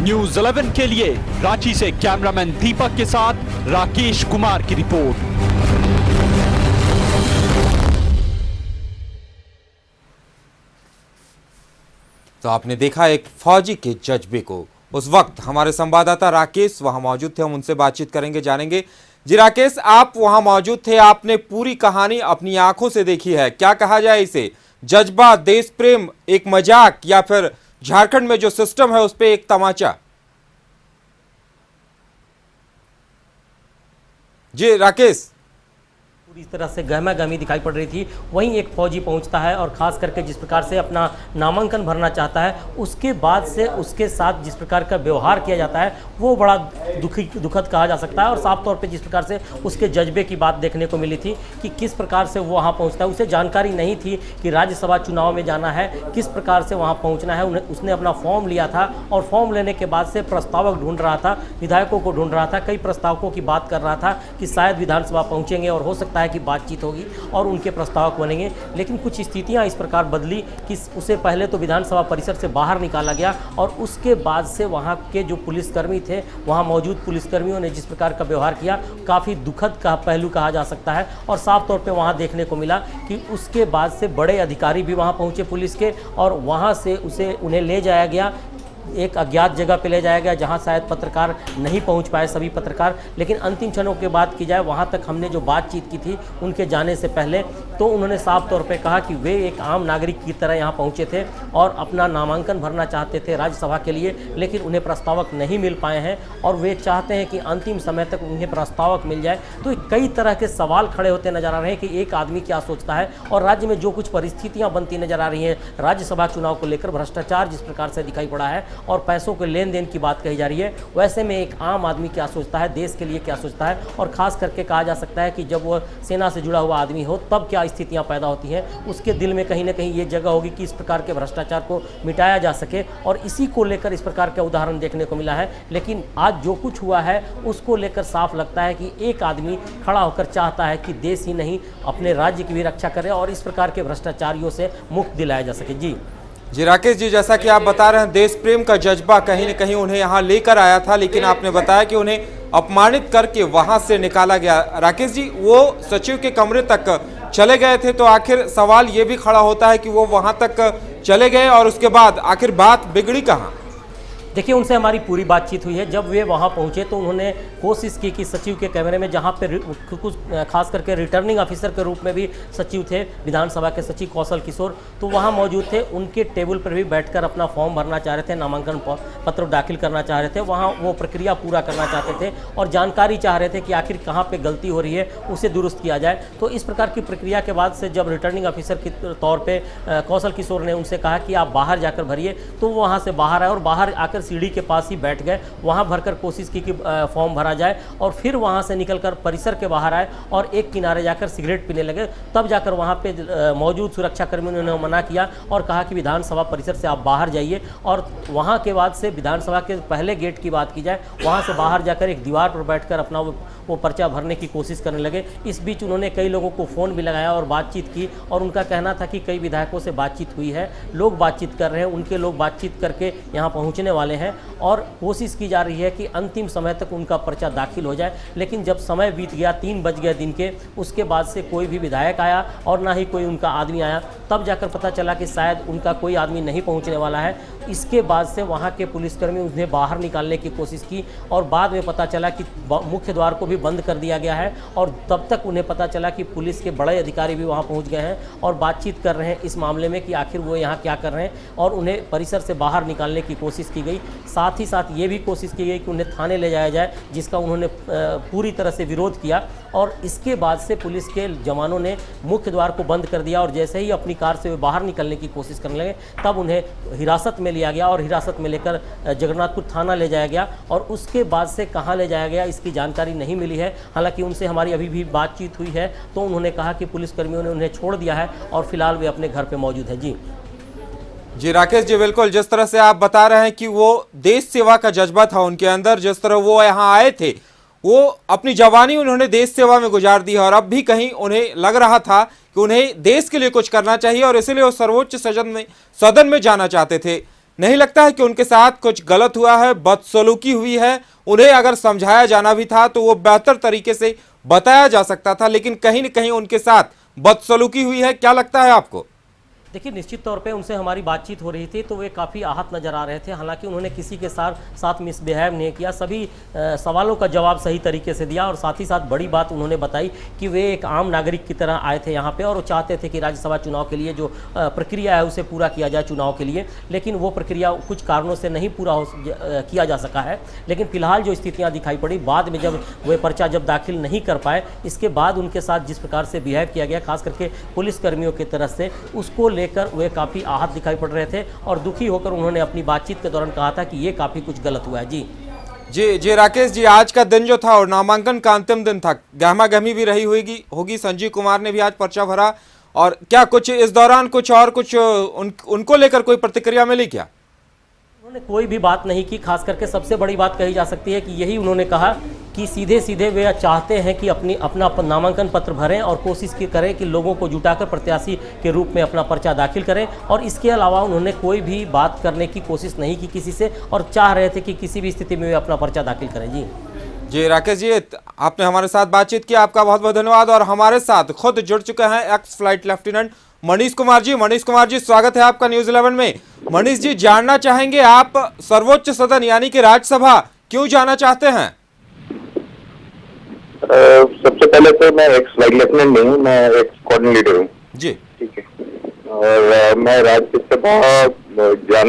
News 11 के लिए रांची से कैमरामैन दीपक के साथ राकेश कुमार की रिपोर्ट। तो आपने देखा एक फौजी के जज्बे को। उस वक्त हमारे संवाददाता राकेश वहां मौजूद थे, हम उनसे बातचीत करेंगे, जानेंगे। जी राकेश, आप वहां मौजूद थे, आपने पूरी कहानी अपनी आंखों से देखी है। क्या कहा जाए इसे, जज्बा, देश प्रेम, एक मजाक, या फिर झारखंड में जो सिस्टम है उस पर एक तमाचा? जी राकेश। इस तरह से गहमा गहमी दिखाई पड़ रही थी। वहीं एक फौजी पहुंचता है और ख़ास करके जिस प्रकार से अपना नामांकन भरना चाहता है, उसके बाद से उसके साथ जिस प्रकार का व्यवहार किया जाता है वो बड़ा दुखद कहा जा सकता है। और साफ तौर पे जिस प्रकार से उसके जज्बे की बात देखने को मिली थी कि किस प्रकार से वो वहाँ पहुँचता है। उसे जानकारी नहीं थी कि राज्यसभा चुनाव में जाना है, किस प्रकार से वहाँ पहुँचना है। उसने अपना फॉर्म लिया था और फॉर्म लेने के बाद से प्रस्तावक ढूंढ रहा था, विधायकों को ढूंढ रहा था, कई प्रस्तावकों की बात कर रहा था कि शायद विधानसभा पहुँचेंगे और हो सकता है कि बातचीत होगी और उनके प्रस्तावक बनेंगे। लेकिन कुछ स्थितियां इस प्रकार बदली कि उसे पहले तो विधानसभा परिसर से बाहर निकाला गया और उसके बाद से वहां के जो पुलिसकर्मी थे, वहां मौजूद पुलिसकर्मियों ने जिस प्रकार का व्यवहार किया, काफ़ी दुखद का पहलू कहा जा सकता है। और साफ तौर पे वहां देखने को मिला कि उसके बाद से बड़े अधिकारी भी वहां पहुंचे पुलिस के, और वहां से उन्हें ले जाया गया एक अज्ञात जगह पे ले जाया गया जहां शायद पत्रकार नहीं पहुंच पाए, सभी पत्रकार। लेकिन अंतिम क्षणों की बात की जाए, वहां तक हमने जो बातचीत की थी उनके जाने से पहले, तो उन्होंने साफ तौर पे कहा कि वे एक आम नागरिक की तरह यहां पहुंचे थे और अपना नामांकन भरना चाहते थे राज्यसभा के लिए, लेकिन उन्हें प्रस्तावक नहीं मिल पाए हैं और वे चाहते हैं कि अंतिम समय तक उन्हें प्रस्तावक मिल जाए। तो कई तरह के सवाल खड़े होते नजर आ रहे हैं कि एक आदमी क्या सोचता है, और राज्य में जो कुछ परिस्थितियाँ बनती नजर आ रही हैं राज्यसभा चुनाव को लेकर, भ्रष्टाचार जिस प्रकार से दिखाई पड़ा है और पैसों के लेन देन की बात कही जा रही है, वैसे में एक आम आदमी क्या सोचता है, देश के लिए क्या सोचता है। और खास करके कहा जा सकता है कि जब वो सेना से जुड़ा हुआ आदमी हो तब क्या स्थितियां पैदा होती हैं, उसके दिल में कहीं ना कहीं ये जगह होगी कि इस प्रकार के भ्रष्टाचार को मिटाया जा सके। और इसी को लेकर इस प्रकार का उदाहरण देखने को मिला है। लेकिन आज जो कुछ हुआ है उसको लेकर साफ लगता है कि एक आदमी खड़ा होकर चाहता है कि देश ही नहीं अपने राज्य की भी रक्षा करे और इस प्रकार के भ्रष्टाचारियों से मुक्त दिलाया जा सके। जी राकेश जी, जैसा कि आप बता रहे हैं, देश प्रेम का जज्बा कहीं न कहीं उन्हें यहाँ लेकर आया था, लेकिन आपने बताया कि उन्हें अपमानित करके वहां से निकाला गया। राकेश जी, वो सचिव के कमरे तक चले गए थे, तो आखिर सवाल ये भी खड़ा होता है कि वो वहां तक चले गए और उसके बाद आखिर बात बिगड़ी कहाँ? देखिए, उनसे हमारी पूरी बातचीत हुई है। जब वे वहाँ पहुँचे तो उन्होंने कोशिश की कि सचिव के कैमरे में, जहाँ पे कुछ खास करके रिटर्निंग ऑफिसर के रूप में भी सचिव थे, विधानसभा के सचिव कौशल किशोर, तो वहाँ मौजूद थे। उनके टेबल पर भी बैठकर अपना फॉर्म भरना चाह रहे थे, नामांकन पत्र दाखिल करना चाह रहे थे, वहाँ वो प्रक्रिया पूरा करना चाहते थे और जानकारी चाह रहे थे कि आखिर कहाँ पर गलती हो रही है, उसे दुरुस्त किया जाए। तो इस प्रकार की प्रक्रिया के बाद से जब रिटर्निंग ऑफिसर के तौर पर कौशल किशोर ने उनसे कहा कि आप बाहर जाकर भरिए, तो वो वहाँ से बाहर आए और बाहर आकर सीढ़ी के पास ही बैठ गए। वहां भरकर कोशिश की कि फॉर्म भरा जाए और फिर वहां से निकलकर परिसर के बाहर आए और एक किनारे जाकर सिगरेट पीने लगे। तब जाकर वहां पे मौजूद सुरक्षाकर्मियों ने उन्हें मना किया और कहा कि विधानसभा परिसर से आप बाहर जाइए। और वहां के बाद से विधानसभा के पहले गेट की बात की जाए, वहां से बाहर जाकर एक दीवार पर बैठकर अपना वो पर्चा भरने की कोशिश करने लगे। इस बीच उन्होंने कई लोगों को फ़ोन भी लगाया और बातचीत की, और उनका कहना था कि कई विधायकों से बातचीत हुई है, लोग बातचीत कर रहे हैं, उनके लोग बातचीत करके यहाँ पहुँचने वाले हैं और कोशिश की जा रही है कि अंतिम समय तक उनका पर्चा दाखिल हो जाए। लेकिन जब समय बीत गया, 3 बज गए दिन के, उसके बाद से कोई भी विधायक आया और ना ही कोई उनका आदमी आया। तब जाकर पता चला कि शायद उनका कोई आदमी नहीं पहुंचने वाला है। इसके बाद से वहां के पुलिसकर्मी उन्हें बाहर निकालने की कोशिश की और बाद में पता चला कि मुख्य द्वार को भी बंद कर दिया गया है। और तब तक उन्हें पता चला कि पुलिस के बड़े अधिकारी भी वहां पहुंच गए हैं और बातचीत कर रहे हैं इस मामले में कि आखिर वो यहाँ क्या कर रहे हैं, और उन्हें परिसर से बाहर निकालने की कोशिश की गई। साथ ही साथ ये भी कोशिश की गई कि उन्हें थाने ले जाया जाए, जिसका उन्होंने पूरी तरह से विरोध किया। और इसके बाद से पुलिस के जवानों ने मुख्य द्वार को बंद कर दिया और जैसे ही अपनी कार से वे बाहर निकलने की कोशिश करने लगे, तब उन्हें हिरासत में लिया गया और हिरासत में लेकर जगन्नाथपुर थाना ले जाया गया। और उसके बाद से कहाँ ले जाया गया इसकी जानकारी नहीं मिली है। हालांकि उनसे हमारी अभी भी बातचीत हुई है, तो उन्होंने कहा कि पुलिसकर्मियों ने उन्हें छोड़ दिया है और फिलहाल वे अपने घर पर मौजूद है। जी राकेश जी, बिल्कुल जिस तरह से आप बता रहे हैं कि वो देश सेवा का जज्बा था उनके अंदर, जिस तरह वो यहाँ आए थे, वो अपनी जवानी उन्होंने देश सेवा में गुजार दी है और अब भी कहीं उन्हें लग रहा था कि उन्हें देश के लिए कुछ करना चाहिए और इसीलिए वो सर्वोच्च सदन में जाना चाहते थे। नहीं लगता है कि उनके साथ कुछ गलत हुआ है, बदसलूकी हुई है? उन्हें अगर समझाया जाना भी था तो वो बेहतर तरीके से बताया जा सकता था, लेकिन कहीं न कहीं उनके साथ बदसलूकी हुई है। क्या लगता है आपको? देखिए, निश्चित तौर पे उनसे हमारी बातचीत हो रही थी तो वे काफ़ी आहत नज़र आ रहे थे। हालांकि उन्होंने किसी के साथ मिसबिहेव नहीं किया, सभी सवालों का जवाब सही तरीके से दिया और साथ ही साथ बड़ी बात उन्होंने बताई कि वे एक आम नागरिक की तरह आए थे यहाँ पे और वो चाहते थे कि राज्यसभा चुनाव के लिए जो प्रक्रिया है उसे पूरा किया जाए चुनाव के लिए, लेकिन वो प्रक्रिया कुछ कारणों से नहीं पूरा किया जा सका है। लेकिन फिलहाल जो स्थितियाँ दिखाई पड़ी बाद में, जब वे पर्चा जब दाखिल नहीं कर पाए, इसके बाद उनके साथ जिस प्रकार से बिहेव किया गया खास करके पुलिसकर्मियों की तरफ से, उसको लेकर वे काफ़ी आहत दिखाई पड़ रहे थे और दुखी होकर उन्होंने अपनी बातचीत के दौरान कहा था कि ये काफ़ी कुछ गलत हुआ है। जी राकेश जी, आज का दिन जो था और नामांकन का अंतिम दिन था, गहमा गहमी भी रही होगी। संजीव कुमार ने भी आज पर्चा भरा, और क्या कुछ इस दौरान कुछ उनको लेकर कोई प्रतिक्रिया मिली क्या? उन्होंने कोई भी बात नहीं की। खास करके सबसे बड़ी बात कही जा सकती है कि यही उन्होंने कहा कि सीधे वे चाहते हैं कि अपना नामांकन पत्र भरें और कोशिश करें कि लोगों को जुटाकर प्रत्याशी के रूप में अपना पर्चा दाखिल करें, और इसके अलावा उन्होंने कोई भी बात करने की कोशिश नहीं की किसी से, और चाह रहे थे कि किसी भी स्थिति में वे अपना पर्चा दाखिल करें। जी राकेश जी, आपने हमारे साथ बातचीत की, आपका बहुत बहुत धन्यवाद। और हमारे साथ खुद जुड़ चुके हैं ex flight lieutenant Manish Kumar ji. Manish Kumar ji, स्वागत है आपका न्यूज़ 11 में। मनीष जी, जानना चाहेंगे आप सर्वोच्च सदन यानी कि राज्यसभा क्यों जाना चाहते हैं? सबसे पहले तो मैं एक्स फ्लाइट लेफ्टिनेंट नहीं हूँ, मैं एक्स कोऑर्डिनेटर हूँ। जी ठीक है। और मैं राज्यसभा जाना